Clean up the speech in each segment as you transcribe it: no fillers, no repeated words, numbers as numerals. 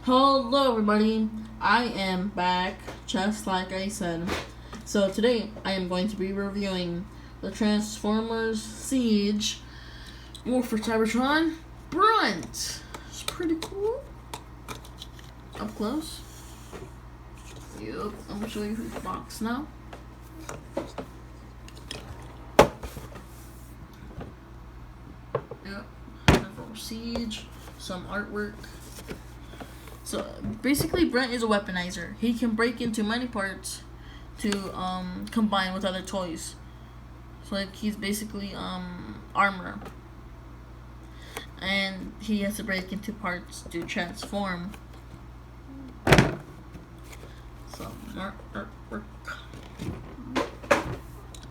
Hello everybody, I am back, just like I said. So today, I am going to be reviewing the Transformers Siege War for Cybertron BRUNT. It's pretty cool. Up close. Yep, I'm gonna show you the box now. Yep, Transformers Siege, some artwork. So basically, BRUNT is a weaponizer. He can break into many parts to combine with other toys. So like he's basically armor, and he has to break into parts to transform. So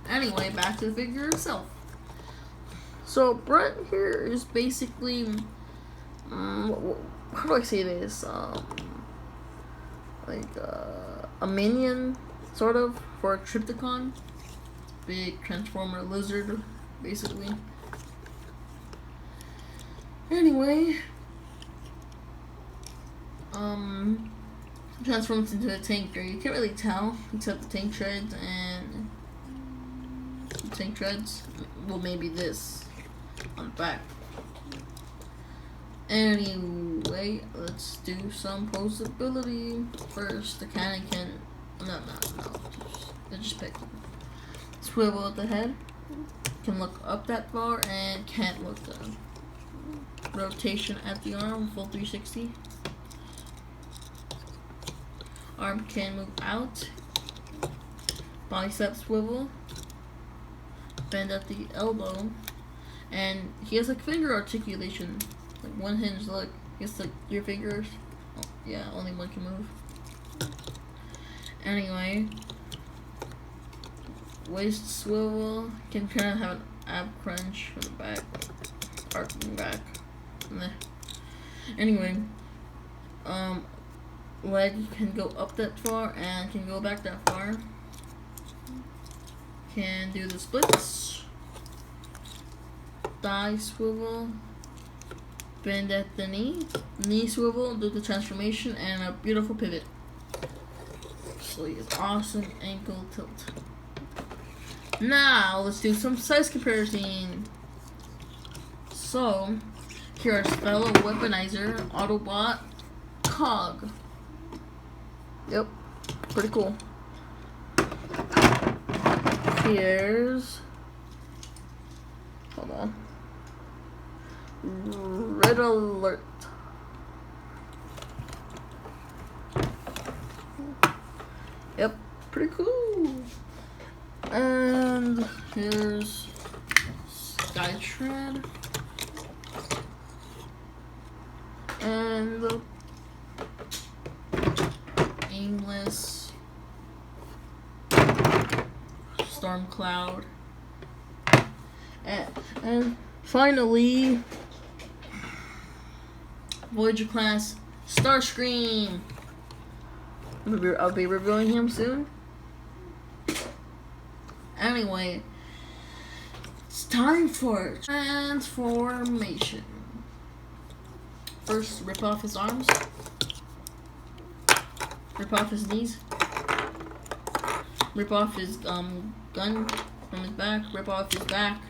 anyway, back to the figure itself. So BRUNT here is basically how do I say this? Like a minion, sort of, for a Trypticon. Big Transformer lizard, basically. Anyway, transforms into a tanker. You can't really tell, except the tank treads and the tank treads. Well, maybe this on the back. Anyway, let's do some posability first. The cannon can just pick them. Swivel at the head, can look up that far and can't look down. Rotation at the arm, full 360. Arm can move out. Bicep swivel. Bend at the elbow, and he has like finger articulation. Like one hinge, look, it's like your fingers. Oh, yeah, only one can move. Anyway, waist swivel, can kind of have an ab crunch for the back, arcing back. Meh. Anyway, leg can go up that far and can go back that far. Can do the splits. Thigh swivel. Bend at the knee swivel, do the transformation, and a beautiful pivot. So he has awesome ankle tilt. Now let's do some size comparison. So here's fellow weaponizer Autobot Cog. Yep, pretty cool. Here's, hold on. Red alert. Yep, pretty cool. And here's Skytread. And Aimless. Storm Cloud. And finally, Voyager class Starscream. I'll be reviewing him soon. Anyway, it's time for transformation. First, rip off his arms. Rip off his knees. Rip off his gun from his back. Rip off his back.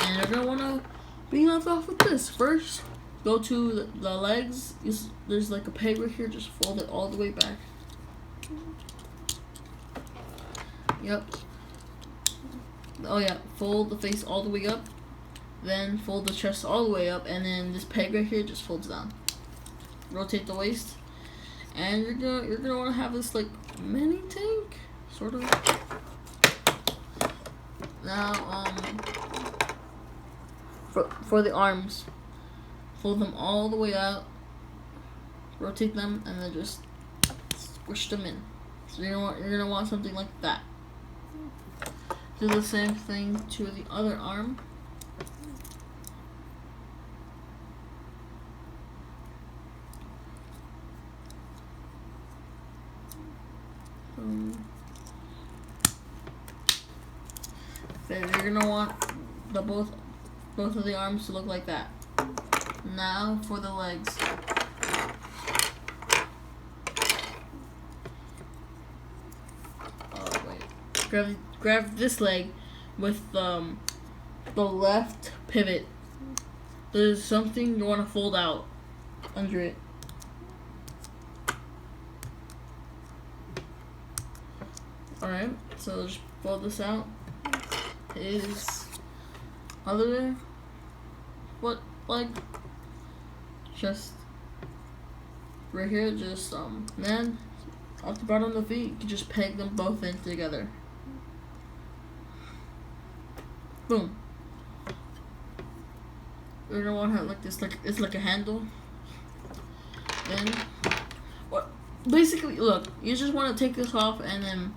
And you're gonna wanna be left off with this. First, go to the legs. There's like a peg right here. Just fold it all the way back. Yep. Oh yeah. Fold the face all the way up. Then fold the chest all the way up. And then this peg right here just folds down. Rotate the waist. And you're gonna want to have this like mini tank, sort of. Now for the arms, fold them all the way out, rotate them, and then just squish them in. So you're gonna want something like that. Do the same thing to the other arm. Then you're gonna want the both of the arms to look like that. Now for the legs. grab this leg with the left pivot. There's something you want to fold out under it. Alright, so just fold this out. His other foot leg, just right here, just then off the bottom of the feet, you can just peg them both in together. Boom. You're gonna want to have like this, like it's like a handle. And what? Basically, look, you just want to take this off and then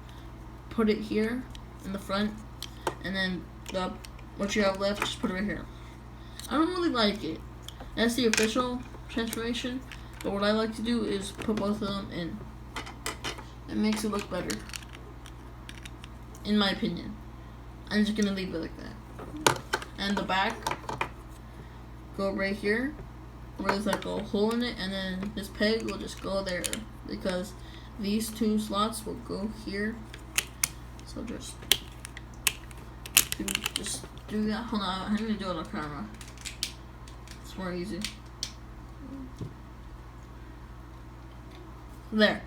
put it here in the front, and then what you have left, just put it right here. I don't really like it. That's the official transformation, but what I like to do is put both of them in. It makes it look better, in my opinion. I'm just gonna leave it like that. And the back, go right here, where there's like a hole in it, and then this peg will just go there, because these two slots will go here. So just do that. Hold on, I need to do it on camera. It's more easy. There.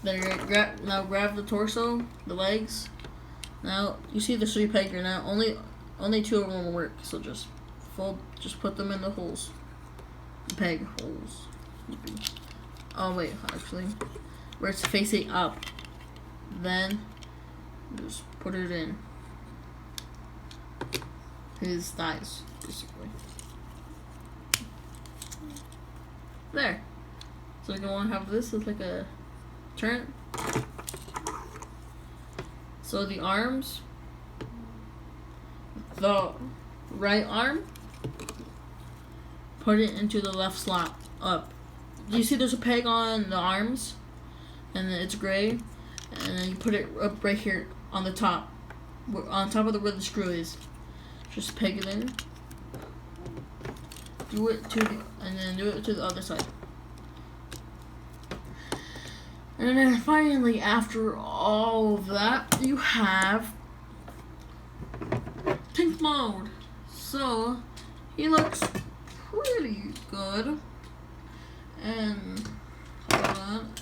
There. Now grab the torso, the legs. Now you see the 3 peg here. Now only 2 of them will work. So just put them in the holes. The peg holes. Oh wait, actually, where it's facing up. Then just put it in his thighs, basically. There. So you're gonna want to have this as like a turn. So the arms, the right arm, put it into the left slot up. Do you see there's a peg on the arms, and it's gray, and then you put it up right here on the top, on top of where the screw is. Just peg it in. Do it and then do it to the other side. And then finally, after all of that, you have pink mode. So he looks pretty good. And hold on.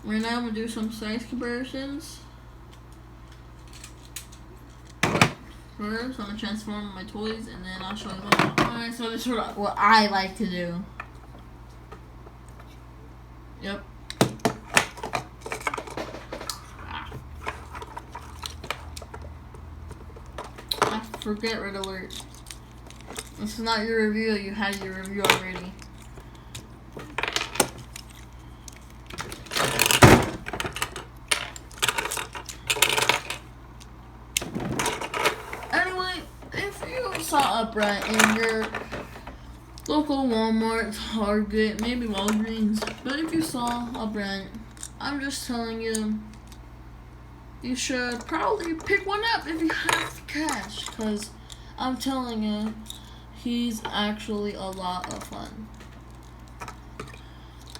Right now I'm gonna do some size comparisons. First, I'm gonna transform my toys, and then I'll show you what. Alright, so this is what I like to do. Yep. Forget red alert. This is not your review. You had your review already. Anyway, if you saw a BRUNT in your local Walmart, Target, maybe Walgreens, but if you saw a BRUNT, I'm just telling you, you should probably pick one up if you have the cash, because I'm telling you, he's actually a lot of fun.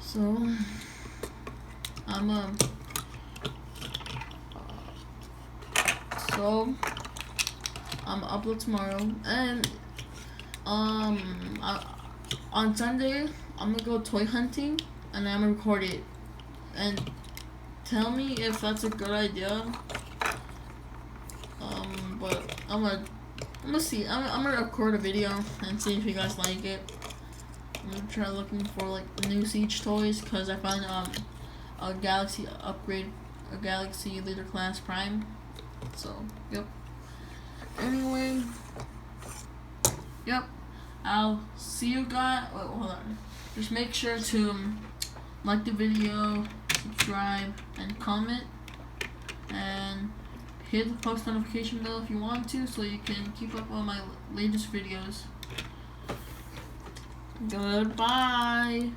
So, I'm upload tomorrow, and on Sunday I'm gonna go toy hunting, and I'm gonna record it, and tell me if that's a good idea. But I'm gonna see. I'm gonna record a video and see if you guys like it. I'm gonna try looking for like new Siege toys, because I found a Galaxy upgrade, a Galaxy Leader Class Prime. So yep. Anyway, yep. I'll see you guys. Wait, hold on. Just make sure to like the video, subscribe, and comment, and hit the post notification bell if you want to, so you can keep up on my latest videos. Goodbye.